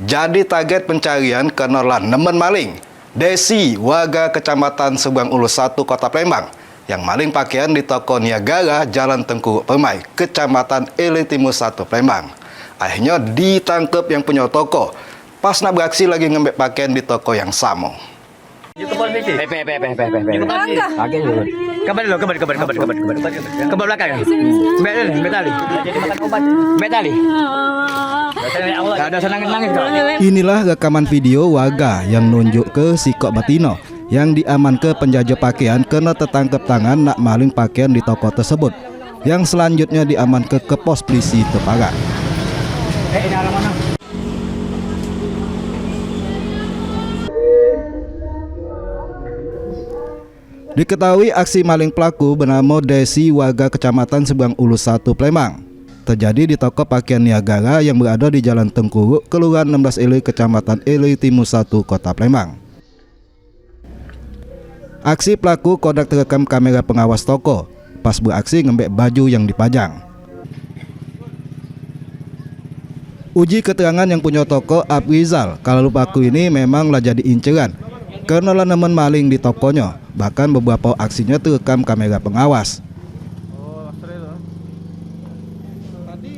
jadi target pencarian karena nemen maling. Desi, warga Kecamatan Subang Ulus 1, Kota Palembang, yang maling pakaian di toko Niagara, Jalan Tengku Permai, Kecamatan Ele Timur 1, Palembang. Akhirnya ditangkap yang punya toko, pas nak beraksi lagi ngambil pakaian di toko yang sama. Kabar belakang. Betali. Ada senang-senang kok. Inilah rekaman video warga yang nunjuk ke Sikok Batino yang diaman ke penjajah pakaian karena tertangkap tangan nak maling pakaian di toko tersebut, yang selanjutnya diaman ke pos polisi Tepara. Diketahui aksi maling pelaku bernama Desi, warga Kecamatan Subang Ulus 1, Palembang, terjadi di toko pakaian Niagara yang berada di Jalan Tengkuruk, Kelurahan 16 Ele, Kecamatan Ele Timur 1, Kota Palembang. Aksi pelaku kodak terekam kamera pengawas toko pas beraksi ngembek baju yang dipajang. Uji keterangan yang punya toko Abrizal, kalau pelaku ini memanglah jadi inceran karena nemen maling di tokonya. Bahkan beberapa aksinya terekam kamera pengawas.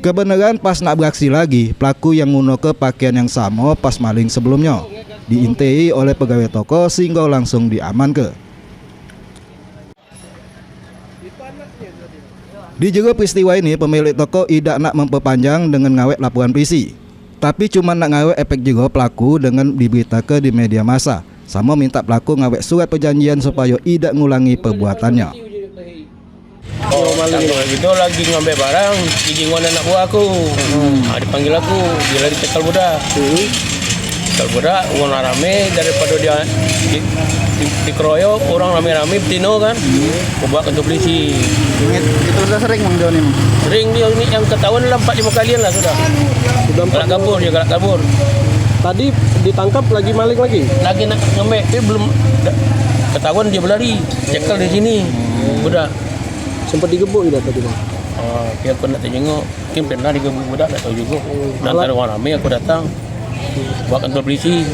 Kebenaran pas nak beraksi lagi, pelaku yang nguno ke pakaian yang sama pas maling sebelumnya diintai oleh pegawai toko sehingga langsung diamankan. Di jero peristiwa ini, pemilik toko tidak nak memperpanjang dengan ngawet laporan polisi, tapi cuma nak ngawet efek jero pelaku dengan diberitakan di media massa, sama minta pelaku ngawet surat perjanjian supaya tidak ngulangi perbuatannya. Oh, itu lagi ngambil barang, izin anak buah aku. Dipanggil aku, dia lagi cekal budak. Cekal budak, uang rame daripada dia dikeroyok, orang rame-rame betino kan. Bawa ke polisi. Itu sudah sering Bang Joni? Sering dia ini yang ketahuan 4-5 kalian lah sudah. Galak kabur, dia galak kabur. Tadi ditangkap lagi maling lagi? Lagi nak ngambil, tapi belum ketahuan dia berlari. Cekal di sini. Budak. Sempat digebuk tidak tadi Bang? Dia aku nak tengok, mungkin pernah digebuk budak, tak tahu juga. Nanti orang rame aku datang, bawa kantor polisi.